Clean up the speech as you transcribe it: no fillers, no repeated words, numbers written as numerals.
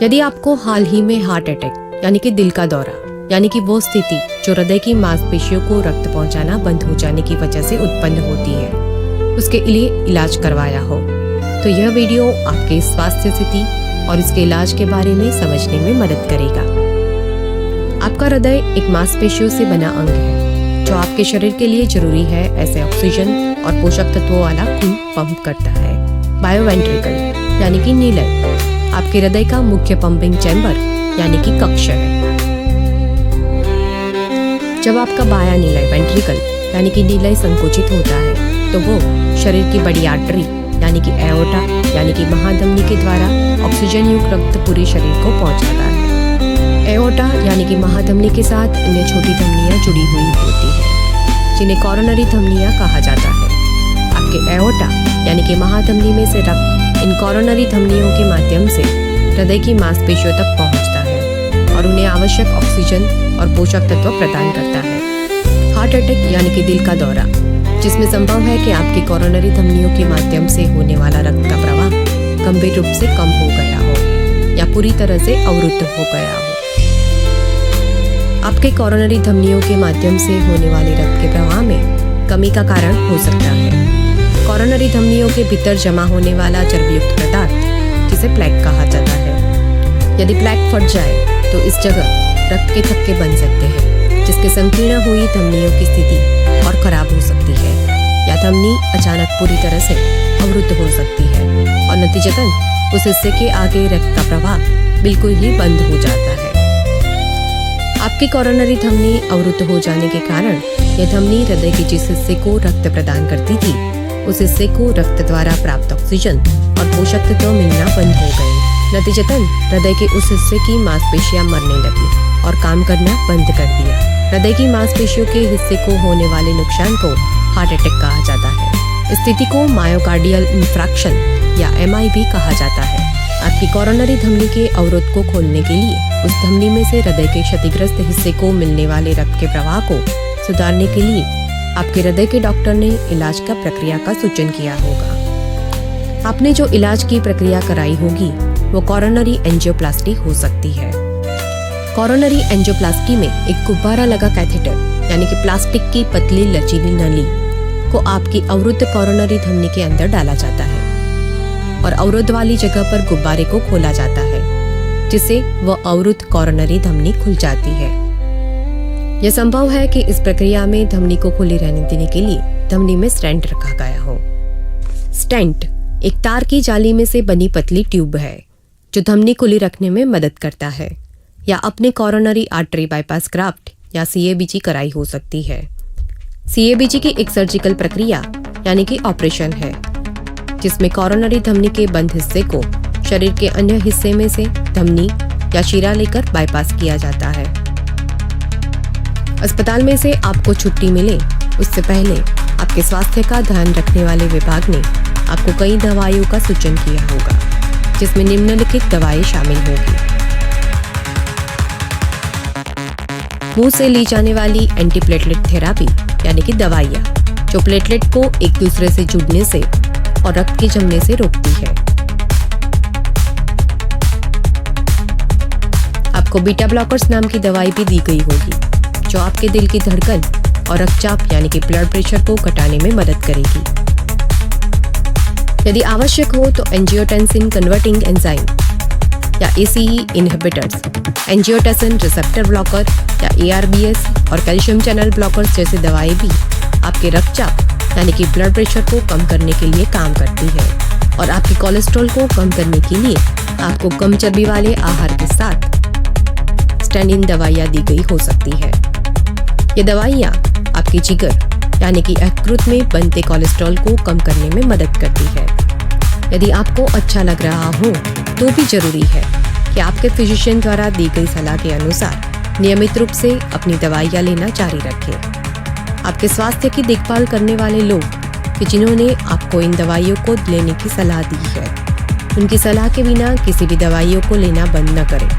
यदि आपको हाल ही में हार्ट अटैक यानी कि दिल का दौरा यानी कि वो स्थिति जो हृदय की मांसपेशियों को रक्त पहुंचाना बंद हो जाने की वजह से उत्पन्न होती है, उसके लिए इलाज करवाया हो तो यह वीडियो आपके स्वास्थ्य स्थिति और इसके इलाज के बारे में समझने में मदद करेगा। आपका हृदय एक मांसपेशियों से बना अंग है जो आपके शरीर के लिए जरूरी है ऐसे ऑक्सीजन और पोषक तत्वों वाला खून पंप करता है। बायोवेंट्रिकल यानी कि नीलय आपके हृदय का मुख्य पंपिंग चैम्बर यानी कि कक्ष है। जब आपका बायां नीलय वेंट्रिकल यानी कि नीलय संकुचित होता है तो वो शरीर की बड़ी आर्टरी यानी कि एओर्टा यानी कि महाधमनी के द्वारा ऑक्सीजन युक्त रक्त पूरे शरीर को पहुंचाता है। एओर्टा यानी कि महाधमनी के साथ अन्य छोटी धमनियां जुड़ी हुई होती है जिन्हें कॉरोनरी धमनियां कहा जाता है। आपके एओर्टा यानी कि महाधमनी में से रक्त इन कॉरोनरी धमनियों के माध्यम से हृदय की मांसपेशियों तक पहुंचता है और उन्हें आवश्यक ऑक्सीजन और पोषक तत्व प्रदान करता है। हार्ट अटैक यानी कि दिल का दौरा जिसमें संभव है कि आपकी कॉरोनरी धमनियों के माध्यम से होने वाला रक्त का प्रवाह गंभीर रूप से कम हो गया हो या पूरी तरह से अवरुद्ध हो गया हो। आपके कॉरोनरी धमनियों के माध्यम से होने वाले रक्त के प्रवाह में कमी का कारण हो सकता है कॉरोनरी धमनियों के भीतर जमा होने वाला चर्बीयुक्त पदार्थ जिसे प्लेक कहा जाता है। यदि प्लेक फट जाए तो इस जगह रक्त के थक्के बन सकते हैं जिसके संकीर्ण हुई धमनियों की स्थिति और खराब हो सकती है या धमनी अचानक पूरी तरह से अवरुद्ध हो सकती है और नतीजतन उस हिस्से के आगे रक्त का प्रवाह बिल्कुल ही बंद हो जाता है। आपकी कॉरोनरी धमनी अवरुद्ध हो जाने के कारण यह धमनी हृदय के जिस हिस्से को रक्त प्रदान करती थी उस हिस्से को रक्त द्वारा प्राप्त ऑक्सीजन और पोषक तत्व मिलना बंद हो गए। नतीजतन हृदय के उस हिस्से की मांसपेशियां मरने लगी और काम करना बंद कर दिया। हृदय की मांसपेशियों के हिस्से को होने वाले नुकसान को हार्ट अटैक कहा जाता है। इस स्थिति को मायोकार्डियल इंफ्रैक्शन या MI भी कहा जाता है। आपकी कॉरोनरी धमनी के अवरोध को खोलने के लिए उस धमनी में से हृदय के क्षतिग्रस्त हिस्से को मिलने वाले रक्त के प्रवाह को सुधारने के लिए आपके हृदय के डॉक्टर ने इलाज का प्रक्रिया का सूचन किया होगा। आपने जो इलाज की प्रक्रिया कराई होगी वो कॉरोनरी एंजियोप्लास्टी हो सकती है। कॉरोनरी एंजियोप्लास्टी में एक गुब्बारा लगा कैथेटर यानी कि प्लास्टिक की पतली लचीली नली को आपकी अवरुद्ध कॉरोनरी धमनी के अंदर डाला जाता है और अवरुद्ध वाली जगह पर गुब्बारे को खोला जाता है जिससे वह अवरुद्ध कॉरोनरी धमनी खुल जाती है। यह संभव है कि इस प्रक्रिया में धमनी को खुली रहने देने के लिए धमनी में स्टेंट रखा गया हो। स्टेंट एक तार की जाली में से बनी पतली ट्यूब है जो धमनी खुली रखने में मदद करता है या अपने कॉरोनरी आर्टरी बाईपास ग्राफ्ट या CABG कराई हो सकती है। CABG की एक सर्जिकल प्रक्रिया यानी कि ऑपरेशन है जिसमें कॉरोनरी धमनी के बंद हिस्से को शरीर के अन्य हिस्से में से धमनी या शीरा लेकर बाईपास किया जाता है। अस्पताल में से आपको छुट्टी मिले उससे पहले आपके स्वास्थ्य का ध्यान रखने वाले विभाग ने आपको कई दवाइयों का सूचन किया होगा जिसमें निम्नलिखित दवाएं शामिल होगी। मुंह से ली जाने वाली एंटीप्लेटलेट थेरेपी यानी कि दवाइयाँ जो प्लेटलेट को एक दूसरे से जुड़ने से और रक्त के जमने से रोकती है। आपको बीटा ब्लॉकर्स नाम की दवाई भी दी गई होगी जो आपके दिल की धड़कन और रक्तचाप यानी कि ब्लड प्रेशर को घटाने में मदद करेगी। यदि आवश्यक हो तो एंजियोटेंसिन कन्वर्टिंग एंजाइम या ACE inhibitors, angiotensin receptor blocker या ARBS और कैल्शियम चैनल ब्लॉकर्स जैसी दवाएं भी आपके रक्तचाप यानी कि ब्लड प्रेशर को कम करने के लिए काम करती है और आपके कोलेस्ट्रॉल को कम करने के लिए आपको कम चर्बी वाले आहार के साथ स्टैंड इन दवाइयाँ दी गई हो सकती है। ये दवाइयाँ आपकी जिगर यानी कि यकृत में बनते कोलेस्ट्रॉल को कम करने में मदद करती है। यदि आपको अच्छा लग रहा हो तो भी जरूरी है कि आपके फिजिशियन द्वारा दी गई सलाह के अनुसार नियमित रूप से अपनी दवाइयाँ लेना जारी रखें। आपके स्वास्थ्य की देखभाल करने वाले लोग कि जिन्होंने आपको इन दवाइयों को लेने की सलाह दी है उनकी सलाह के बिना किसी भी दवाइयों को लेना बंद न करें।